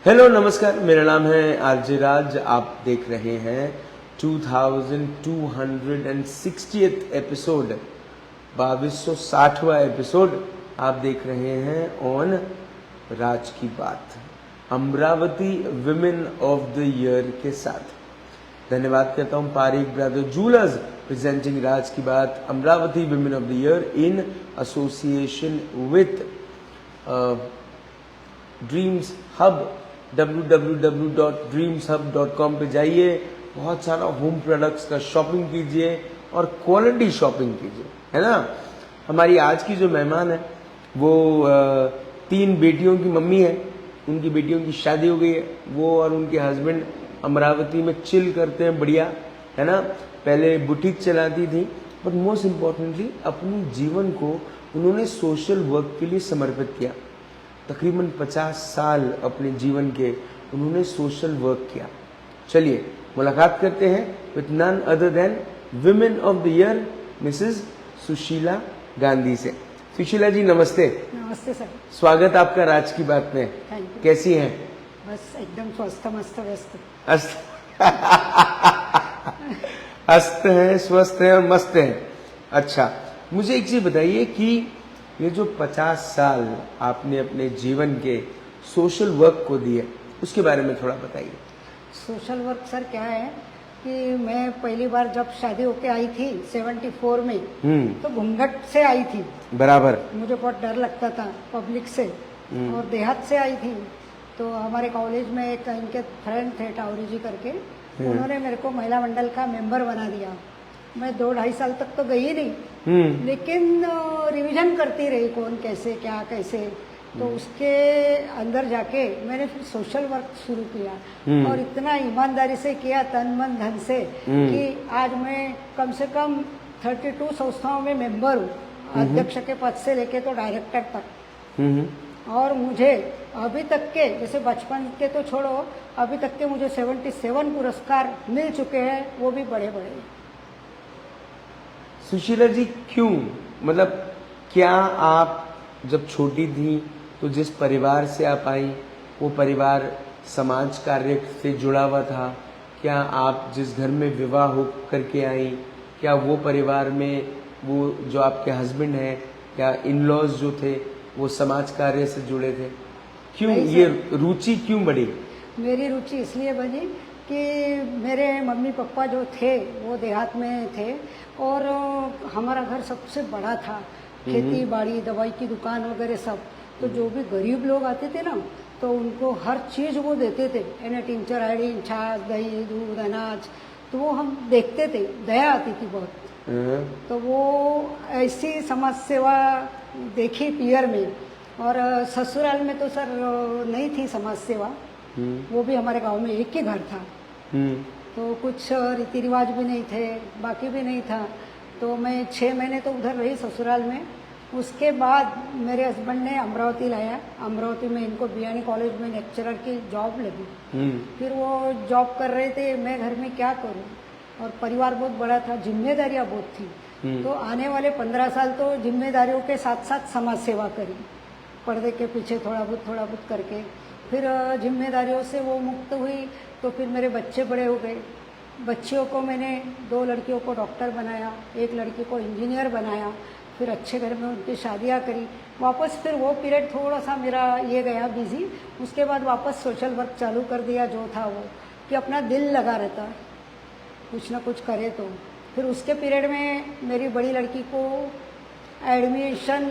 Hello नमस्कार, मेरा नाम है आरजे राज। आप देख रहे हैं 2260th एपिसोड, 2260वां एपिसोड आप देख रहे हैं ऑन राज की बात, Amravati women of the year के साथ। धन्यवाद करता हूं पारिक ब्रदर जूलर्स प्रेजेंटिंग राज की बात Amravati women of the year in association with dreams hub. www.dreamshub.com पे जाइए, बहुत सारा होम प्रोडक्ट्स का शॉपिंग कीजिए और क्वालिटी शॉपिंग कीजिए, है ना। हमारी आज की जो मेहमान है वो 3 बेटियों की मम्मी है। उनकी बेटियों की शादी हो गई है। वो और उनके हस्बैंड अमरावती में चिल करते हैं, बढ़िया, है ना। पहले बुटीक चलाती थी, बट मोस्ट इम्पॉर्टेंटली अपने जीवन को उन्होंने सोशल वर्क के लिए समर्पित किया। तकरीबन 50 साल अपने जीवन के उन्होंने सोशल वर्क किया। चलिए मुलाकात करते हैं with none other than women of the year Mrs Sushila Gandhi से। सुशीला जी नमस्ते। नमस्ते सर। स्वागत आपका राज की बात में। कैसी हैं? बस एकदम स्वस्थ मस्त व्यस्त। हस्त हैं, स्वस्थ हैं और मस्त हैं। अच्छा, मुझे एक चीज बताइए कि ये जो 50 साल आपने अपने जीवन के सोशल वर्क को दिए, उसके बारे में थोड़ा बताइए। सोशल वर्क सर क्या है कि मैं पहली बार जब शादी होके आई थी 74 में, तो घूंघट से आई थी। बराबर। मुझे बहुत डर लगता था पब्लिक से, और देहात से आई थी। तो हमारे कॉलेज में एक इनके फ्रेंड थे टावरी जी करके, उन्होंने मेरे को महिला मंडल का मेंबर बना दिया। मैं 2-2.5 साल तक तो गई नहीं, लेकिन रिवीजन करती रही, कौन कैसे क्या कैसे। तो उसके अंदर जाके मैंने फिर सोशल वर्क शुरू किया, और इतना ईमानदारी से किया, तन मन धन से, कि आज मैं कम से कम 32 संस्थाओं में मेंबर हूँ, अध्यक्ष के पद से लेके तो डायरेक्टर तक। और मुझे अभी तक के, जैसे बचपन के तो छोड़ो, अभी तक के मुझे 77 पुरस्कार मिल चुके हैं, वो भी बड़े बड़े। सुशीला जी क्यों, मतलब क्या आप जब छोटी थी तो जिस परिवार से आप आई वो परिवार समाज कार्य से जुड़ा हुआ था? क्या आप जिस घर में विवाह हो करके आई, क्या वो परिवार में वो जो आपके हस्बैंड हैं या इन लॉज जो थे वो समाज कार्य से जुड़े थे? क्यों ये रुचि क्यों बढ़ी? मेरी रुचि इसलिए बनी कि मेरे मम्मी पापा जो थे वो देहात में थे, और हमारा घर सबसे बड़ा था, खेती बाड़ी दवाई की दुकान वगैरह सब। तो जो भी गरीब लोग आते थे ना, तो उनको हर चीज़ वो देते थे, यानी टिंचर आयोडीन, छाछ, दही, दूध, अनाज। तो वो हम देखते थे, दया आती थी बहुत। तो वो ऐसी समाज सेवा देखी पियर में। और ससुराल में तो सर नहीं थी समाज सेवा, वो भी हमारे गांव में एक ही घर था, तो कुछ रीति रिवाज भी नहीं थे, बाकी भी नहीं था। तो मैं 6 महीने तो उधर रही ससुराल में। उसके बाद मेरे हस्बैंड ने अमरावती लाया। अमरावती में इनको बीआनी कॉलेज में लेक्चरर की जॉब लगी। फिर वो जॉब कर रहे थे, मैं घर में क्या करूं, और परिवार बहुत बड़ा था, जिम्मेदारियां बहुत थी। तो आने वाले 15 साल तो जिम्मेदारियों के साथ साथ समाज सेवा करी, पर्दे के पीछे थोड़ा बहुत करके। फिर जिम्मेदारियों से वो मुक्त हुई, तो फिर मेरे बच्चे बड़े हो गए। बच्चियों को मैंने 2 लड़कियों को डॉक्टर बनाया, 1 लड़की को इंजीनियर बनाया। फिर अच्छे घर में उनकी शादियाँ करी। वापस फिर वो पीरियड थोड़ा सा मेरा ये गया बिजी। उसके बाद वापस सोशल वर्क चालू कर दिया, जो था वो, कि अपना दिल लगा रहता, कुछ ना कुछ करे। तो फिर उसके पीरियड में मेरी बड़ी लड़की को एडमिशन,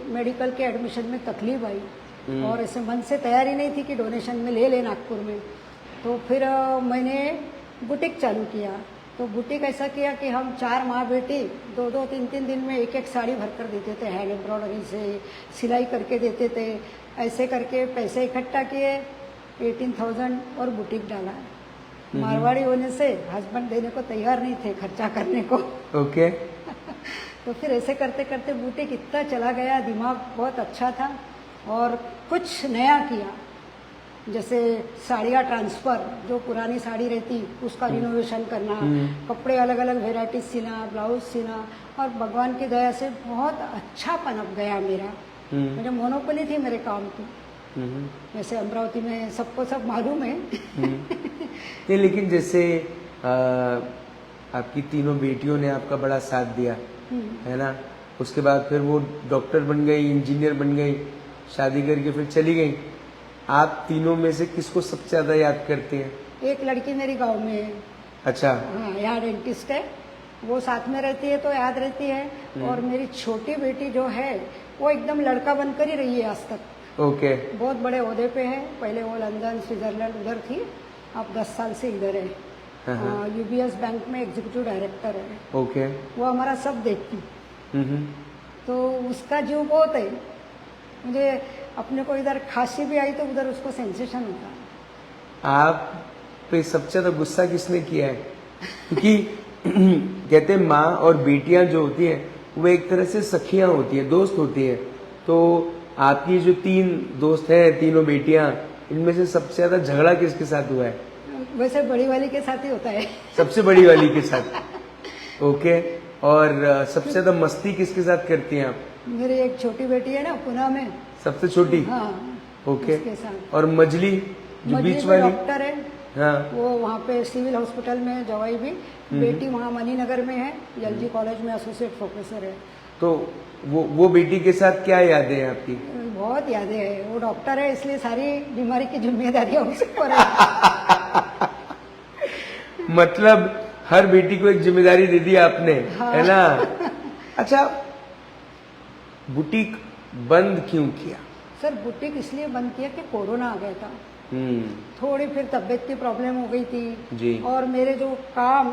मेडिकल के एडमिशन में तकलीफ आई, और ऐसे मन से तैयारी नहीं थी कि डोनेशन में ले नागपुर में। तो फिर मैंने बुटीक चालू किया। तो बुटीक ऐसा किया कि हम 4 माँ बेटी 2-2, 3-3 दिन में 1-1 साड़ी भर कर देते थे, हैंड एम्ब्रॉयडरी से सिलाई करके देते थे। ऐसे करके पैसे इकट्ठा किए, 18,000, और बुटीक डाला। मारवाड़ी होने से हस्बैंड देने को तैयार नहीं थे खर्चा करने को। ओके। तो फिर ऐसे करते करते बुटीक इतना चला गया, दिमाग बहुत अच्छा था, और कुछ नया किया। जैसे साड़ियाँ ट्रांसफ़र, जो पुरानी साड़ी रहती उसका रिनोवेशन करना, कपड़े अलग अलग वेराइटीज सीना, ब्लाउज सीना, और भगवान की दया से बहुत अच्छा पनप गया मेरा। मुझे मोनोपोली थी मेरे काम की। वैसे अमरावती में सबको सब मालूम है। नहीं, लेकिन जैसे आपकी तीनों बेटियों ने आपका बड़ा साथ दिया, है ना? उसके बाद फिर वो डॉक्टर बन गई, इंजीनियर बन गई, शादी करके फिर चली गई। आप तीनों में से किसको सबसे ज्यादा याद करते हैं? एक लड़की मेरी गांव में है। अच्छा। हाँ, यहाँ डेंटिस्ट है, वो साथ में रहती है तो याद रहती है। और मेरी छोटी बेटी जो है वो एकदम लड़का बनकर ही रही है आज तक। ओके। बहुत बड़े ओहदे पे है। पहले वो लंदन, स्विट्जरलैंड उधर थी, अब 10 साल से इधर है। UBS बैंक में एग्जीक्यूटिव डायरेक्टर है। ओके। वो हमारा सब देखती, तो उसका जीव बहुत है। मुझे अपने को इधर खांसी भी आई तो उधर उसको सेंसेशन होता। आप पे सबसे ज्यादा गुस्सा किसने किया है? क्योंकि कहते हैं माँ और बेटियां जो होती हैं वो एक तरह से सखियां होती हैं, दोस्त होती हैं। तो आपकी जो 3 दोस्त हैं, तीनों बेटियां, इनमें से सबसे ज्यादा झगड़ा किसके साथ हुआ है? वैसे बड़ी वाली के साथ ही होता है। सबसे बड़ी वाली के साथ। ओके। और सबसे ज्यादा मस्ती किसके साथ करती हैं आप? मेरी एक छोटी बेटी है ना, पुणे में। सबसे छोटी? हाँ। ओके। उसके साथ। और मजली जो मजली बीच भी वाली? डॉक्टर है। हाँ। वो वहाँ पे सिविल हॉस्पिटल में जवाई भी। बेटी वहाँ मणिनगर में है, LG कॉलेज में एसोसिएट प्रोफेसर है। तो वो बेटी के साथ क्या यादें हैं आपकी? बहुत यादें है। वो डॉक्टर है इसलिए सारी बीमारी की जिम्मेदारी उस पर है। मतलब हर बेटी को एक जिम्मेदारी दे दी आपने। हाँ। है ना? अच्छा, बुटीक बंद क्यों किया? सर बुटीक इसलिए बंद किया कि कोरोना आ गया था। थोड़ी फिर तबीयत की प्रॉब्लम हो गई थी जी। और मेरे जो काम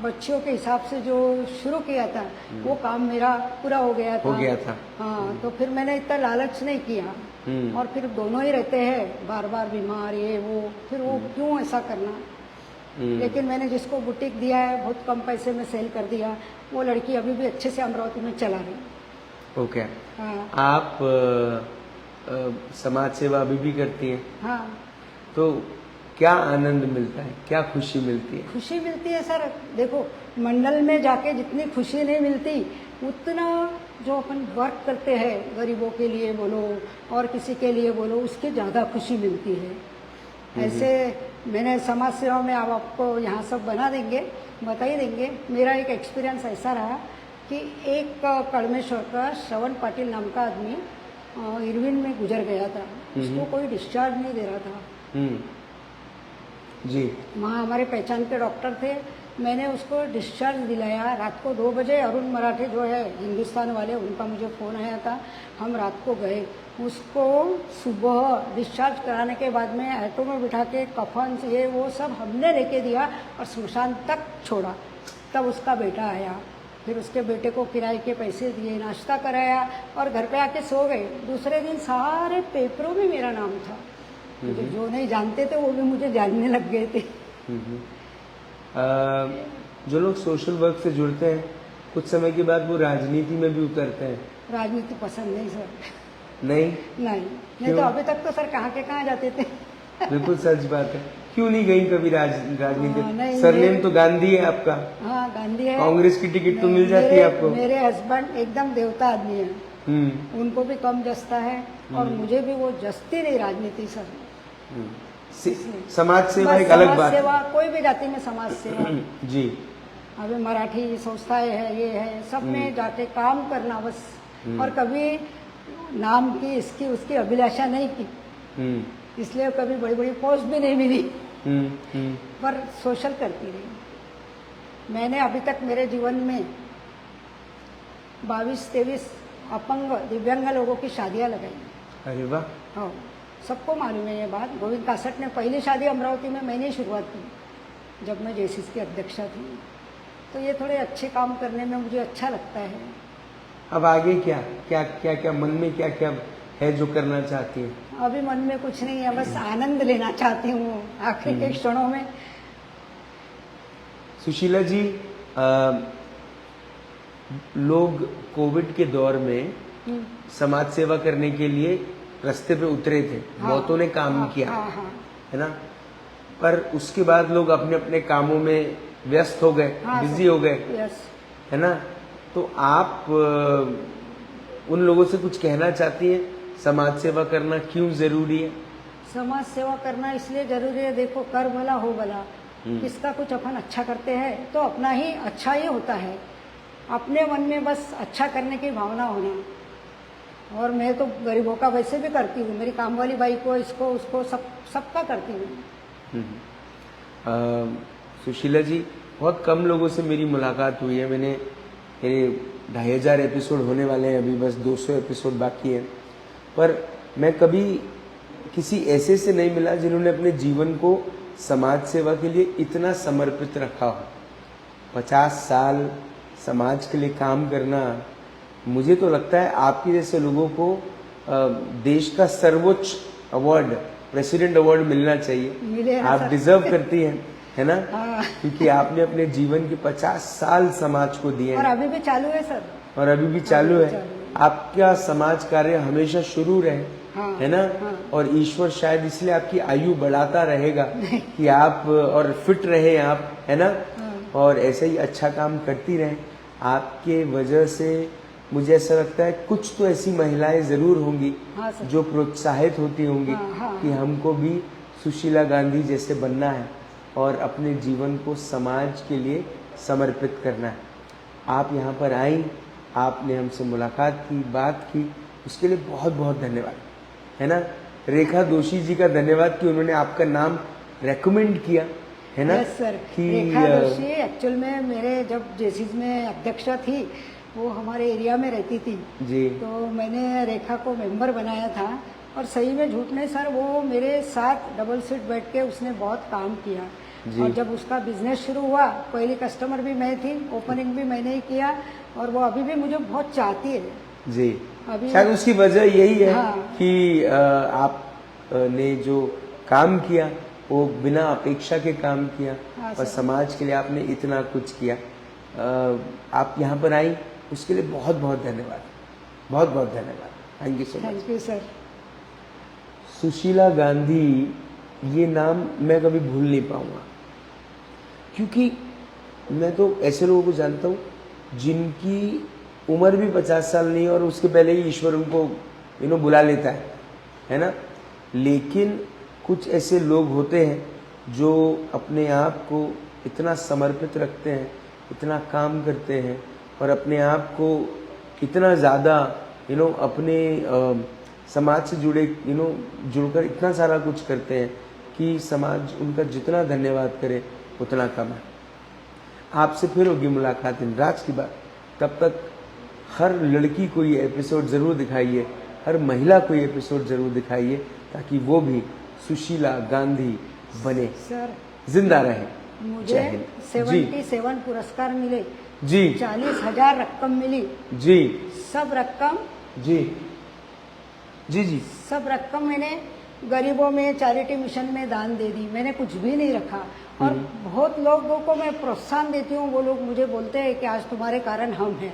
बच्चियों के हिसाब से जो शुरू किया था वो काम मेरा पूरा हो गया था। हाँ, तो फिर मैंने इतना लालच नहीं किया। और फिर दोनों ही रहते हैं, बार बार बीमार ये वो, फिर वो क्यों ऐसा करना। लेकिन मैंने जिसको बुटीक दिया है बहुत कम पैसे में सेल कर दिया। वो लड़की अभी भी अच्छे से अमरावती में चला रही। ओके। हाँ। आप समाज सेवा अभी भी करती हैं? हाँ। तो क्या आनंद मिलता है, क्या खुशी मिलती है? खुशी मिलती है सर। देखो, मंडल में जाके जितनी खुशी नहीं मिलती उतना जो अपन वर्क करते हैं गरीबों के लिए बोलो और किसी के लिए बोलो, उसकी ज़्यादा खुशी मिलती है। ऐसे मैंने समाज सेवा में अब आपको यहाँ सब बता ही देंगे। मेरा एक एक्सपीरियंस ऐसा रहा कि एक कड़मेश्वर का श्रवण पाटिल नाम का आदमी इरविन में गुजर गया था। उसको कोई डिस्चार्ज नहीं दे रहा था। जी। वहाँ हमारे पहचान के डॉक्टर थे। मैंने उसको डिस्चार्ज दिलाया। रात को 2 बजे अरुण मराठे जो है हिंदुस्तान वाले, उनका मुझे फ़ोन आया था। हम रात को गए, उसको सुबह डिस्चार्ज कराने के बाद में ऑटो में बिठा के कफन ये वो सब हमने लेके दिया और स्मशान तक छोड़ा। तब उसका बेटा आया, फिर उसके बेटे को किराए के पैसे दिए, नाश्ता कराया और घर पे आके सो गए। दूसरे दिन सारे पेपरों में मेरा नाम था। मुझे जो नहीं जानते थे वो भी मुझे जानने लग गए थे। जो लोग सोशल वर्क से जुड़ते हैं कुछ समय के बाद वो राजनीति में भी उतरते हैं। राजनीति पसंद नहीं सर। नहीं तो अभी तक तो सर कहाँ के कहाँ जाते थे। बिल्कुल सच बात है। क्यों नहीं गई कभी राजनीति? नहीं, सरनेम तो गांधी है आपका। हाँ, गांधी है। कांग्रेस की टिकट तो मिल जाती है आपको। मेरे हस्बैंड एकदम देवता आदमी है। उनको भी कम जसता है और मुझे भी वो जसती नहीं राजनीति सर। समाज सेवा एक अलग बात सेवा, कोई भी जाति में समाज सेवा। जी। अभी मराठी संस्थाएं है, ये है, सब में जाके काम करना बस। और कभी नाम की इसकी उसकी अभिलाषा नहीं की, इसलिए कभी बड़ी बड़ी पोस्ट भी नहीं मिली। पर सोशल करती रही। मैंने अभी तक मेरे जीवन में 22-23 अपंग दिव्यांग लोगों की शादियां लगाई। अरे वाह। हाँ, सबको मालूम है ये बात। गोविंद कासट ने पहली शादी अमरावती में मैंने ही शुरुआत की जब मैं JCC की अध्यक्षा थी। तो ये थोड़े अच्छे काम करने में मुझे अच्छा लगता है। अब आगे क्या क्या क्या क्या मन में क्या क्या है जो करना चाहती है? अभी मन में कुछ नहीं है, बस आनंद लेना चाहती हूँ आखिरी के क्षणों में। सुशीला जी, लोग कोविड के दौर में समाज सेवा करने के लिए रास्ते पे उतरे थे। बहुतों ने काम किया, है ना? पर उसके बाद लोग अपने अपने कामों में व्यस्त हो गए, बिजी हो गए, है ना? तो आप उन लोगों से कुछ कहना चाहती हैं समाज सेवा करना क्यों जरूरी है? समाज सेवा करना इसलिए जरूरी है, देखो कर भला हो भला, किसका कुछ अपन अच्छा करते हैं तो अपना ही अच्छा ही होता है, अपने मन में बस अच्छा करने की भावना होना। और मैं तो गरीबों का वैसे भी करती हूँ, मेरी काम वाली बाई को, इसको उसको सबका करती हूँ। सुशीला जी, बहुत कम लोगों से मेरी मुलाकात हुई है। मेरे 2500 एपिसोड होने वाले हैं, अभी बस 200 एपिसोड बाकी हैं, पर मैं कभी किसी ऐसे से नहीं मिला जिन्होंने अपने जीवन को समाज सेवा के लिए इतना समर्पित रखा हो। 50 साल समाज के लिए काम करना, मुझे तो लगता है आपके जैसे लोगों को देश का सर्वोच्च अवार्ड, प्रेसिडेंट अवार्ड मिलना चाहिए। मिले आप डिजर्व करती हैं, है ना? हाँ। क्योंकि आपने अपने जीवन के 50 साल समाज को दिए और हैं अभी भी चालू है सर। और अभी भी चालू अभी है। भी चालू है। आपका समाज कार्य हमेशा शुरू रहे, हाँ, है ना? हाँ। और ईश्वर शायद इसलिए आपकी आयु बढ़ाता रहेगा कि आप और फिट रहे आप, है ना? हाँ। और ऐसे ही अच्छा काम करती रहें। आपके वजह से मुझे ऐसा लगता है कुछ तो ऐसी महिलाएं जरूर होंगी हाँ सर। जो प्रोत्साहित होती होंगी हाँ, हाँ, कि हमको भी सुशीला गांधी जैसे बनना है और अपने जीवन को समाज के लिए समर्पित करना है। आप यहाँ पर आई, आपने हमसे मुलाकात की, बात की, उसके लिए बहुत बहुत धन्यवाद, है ना? रेखा दोषी जी का धन्यवाद कि उन्होंने आपका नाम रेकमेंड किया, है ना? Yes sir. कि रेखा दोषी एक्चुअल में मेरे जब जेसीज में अध्यक्षा थी, वो हमारे एरिया में रहती थी जी तो मैंने रेखा को मेंबर बनाया था। और सही में झूठ नहीं सर, वो मेरे साथ डबल सीट बैठ के उसने बहुत काम किया। जी। और जब उसका बिजनेस शुरू हुआ, पहली कस्टमर भी मैं थी, ओपनिंग भी मैंने ही किया, और वो अभी भी मुझे बहुत चाहती है। जी, अभी शायद उसकी वजह यही है हाँ। कि आपने जो काम किया वो बिना अपेक्षा के काम किया हाँ, और सर। समाज के लिए आपने इतना कुछ किया। आप यहाँ पर आई, उसके लिए बहुत बहुत धन्यवाद, बहुत बहुत धन्यवाद। Thank you so much. Thank you sir. Sushila Gandhi, ये नाम मैं कभी भूल नहीं पाऊंगा, क्योंकि मैं तो ऐसे लोगों को जानता हूँ जिनकी उम्र भी 50 साल नहीं है और उसके पहले ही ईश्वर उनको बुला लेता है ना? लेकिन कुछ ऐसे लोग होते हैं जो अपने आप को इतना समर्पित रखते हैं, इतना काम करते हैं और अपने आप को इतना ज़्यादा अपने समाज से जुड़कर इतना सारा कुछ करते हैं कि समाज उनका जितना धन्यवाद करे उतना कम है। आपसे फिर होगी मुलाकात इन राज की बात। तब तक हर लड़की को ये एपिसोड ज़रूर दिखाइए, हर महिला को ये एपिसोड ज़रूर दिखाइए, ताकि वो भी सुशीला गांधी बने, सर जिंदा रहे। मुझे जय हिंद। 77 पुरस्कार मिले जी 40,000 रकम मिली। जी सब रकम जी जी जी सब रकम मैंने गरीबों में, चैरिटी मिशन में दान दे दी। मैंने कुछ भी नहीं रखा। और बहुत लोगों को मैं प्रोत्साहन देती हूँ, वो लोग मुझे बोलते हैं कि आज तुम्हारे कारण हम हैं।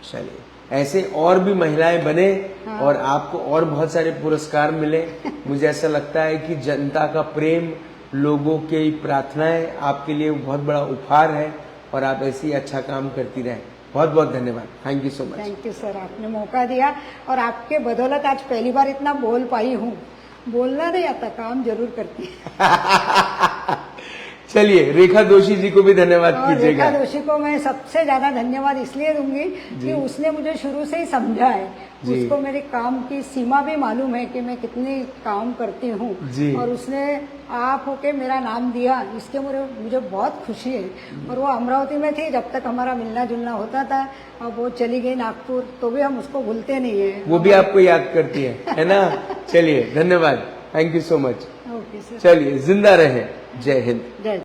चलिए, ऐसे और भी महिलाएं बने हाँ। और आपको और बहुत सारे पुरस्कार मिले। मुझे ऐसा लगता है कि जनता का प्रेम, लोगों की प्रार्थनाएं आपके लिए बहुत बड़ा उपहार है और आप ऐसे ही अच्छा काम करती रहें। बहुत बहुत धन्यवाद। Thank you so much. Thank you sir, आपने मौका दिया और आपके बदौलत आज पहली बार इतना बोल पाई हूँ। बोलना नहीं आता, काम जरूर करती है। चलिए, रेखा दोषी जी को भी धन्यवाद और कीजिएगा। रेखा दोषी को मैं सबसे ज्यादा धन्यवाद इसलिए दूंगी कि उसने मुझे शुरू से ही समझा है। जी। उसको मेरे काम की सीमा भी मालूम है कि मैं कितनी काम करती हूँ। जी। और उसने आप होके मेरा नाम दिया, इसके मुझे बहुत खुशी है। और वो अमरावती में थी जब तक हमारा मिलना जुलना होता था। अब वो चली गई नागपुर, तो भी हम उसको भूलते नहीं है। वो भी आपको याद करती है ना? चलिए, धन्यवाद। Thank you so much. Okay sir. चलिए, जिंदा रहे। जय हिंद। जय